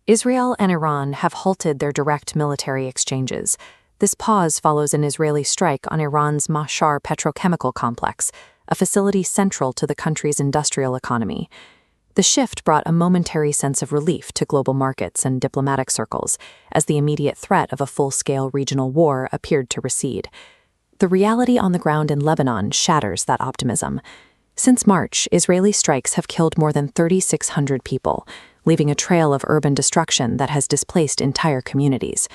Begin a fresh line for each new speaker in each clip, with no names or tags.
Israel and Iran have halted their direct military exchanges. This pause follows an Israeli strike on Iran's Mashhar petrochemical complex, a facility central to the country's industrial economy. The shift brought a momentary sense of relief to global markets and diplomatic circles, as the immediate threat of a full-scale regional war appeared to recede. The reality on the ground in Lebanon shatters that optimism. Since March, Israeli strikes have killed more than 3,600 people, leaving a trail of urban destruction that has displaced entire communities.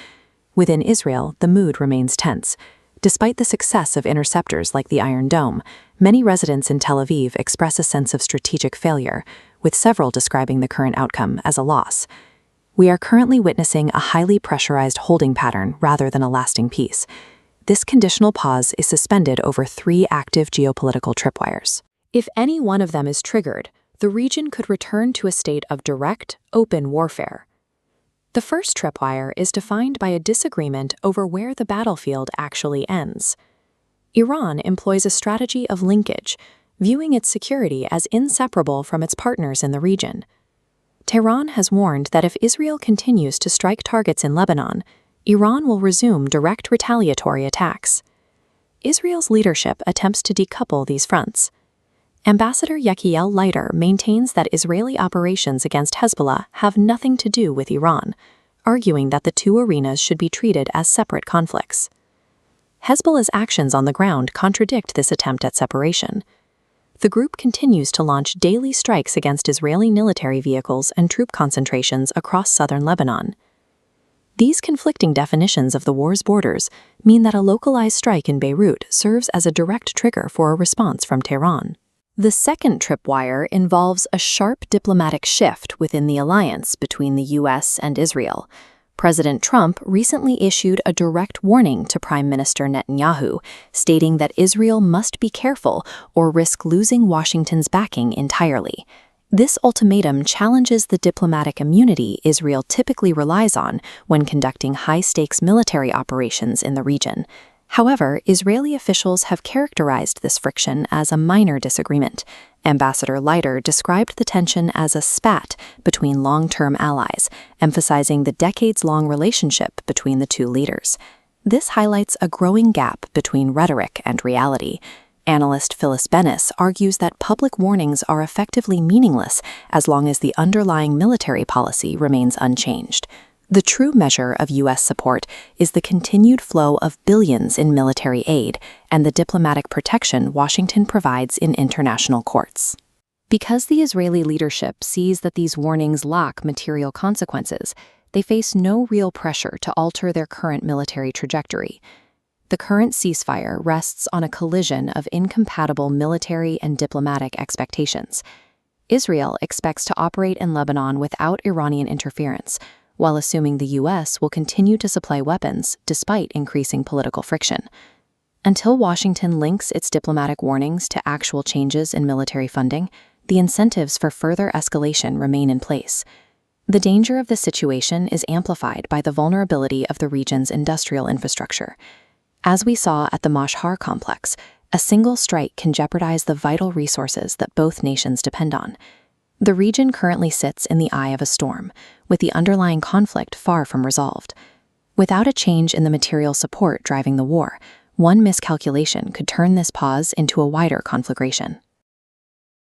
Within Israel, the mood remains tense. Despite the success of interceptors like the Iron Dome, many residents in Tel Aviv express a sense of strategic failure, with several describing the current outcome as a loss. We are currently witnessing a highly pressurized holding pattern rather than a lasting peace. This conditional pause is suspended over 3 active geopolitical tripwires. If any one of them is triggered, the region could return to a state of direct, open warfare. The first tripwire is defined by a disagreement over where the battlefield actually ends. Iran employs a strategy of linkage, viewing its security as inseparable from its partners in the region. Tehran has warned that if Israel continues to strike targets in Lebanon, Iran will resume direct retaliatory attacks. Israel's leadership attempts to decouple these fronts. Ambassador Yechiel Leiter maintains that Israeli operations against Hezbollah have nothing to do with Iran, arguing that the two arenas should be treated as separate conflicts. Hezbollah's actions on the ground contradict this attempt at separation. The group continues to launch daily strikes against Israeli military vehicles and troop concentrations across southern Lebanon. These conflicting definitions of the war's borders mean that a localized strike in Beirut serves as a direct trigger for a response from Tehran. The second tripwire involves a sharp diplomatic shift within the alliance between the U.S. and Israel. President Trump recently issued a direct warning to Prime Minister Netanyahu, stating that Israel must be careful or risk losing Washington's backing entirely. This ultimatum challenges the diplomatic immunity Israel typically relies on when conducting high-stakes military operations in the region. However, Israeli officials have characterized this friction as a minor disagreement. Ambassador Leiter described the tension as a spat between long-term allies, emphasizing the decades-long relationship between the two leaders. This highlights a growing gap between rhetoric and reality. Analyst Phyllis Bennis argues that public warnings are effectively meaningless as long as the underlying military policy remains unchanged. The true measure of U.S. support is the continued flow of billions in military aid and the diplomatic protection Washington provides in international courts. Because the Israeli leadership sees that these warnings lack material consequences, they face no real pressure to alter their current military trajectory. The current ceasefire rests on a collision of incompatible military and diplomatic expectations. Israel expects to operate in Lebanon without Iranian interference, while assuming the U.S. will continue to supply weapons despite increasing political friction. Until Washington links its diplomatic warnings to actual changes in military funding, the incentives for further escalation remain in place. The danger of this situation is amplified by the vulnerability of the region's industrial infrastructure. As we saw at the Mashhar complex, a single strike can jeopardize the vital resources that both nations depend on. The region currently sits in the eye of a storm, with the underlying conflict far from resolved. Without a change in the material support driving the war, one miscalculation could turn this pause into a wider conflagration.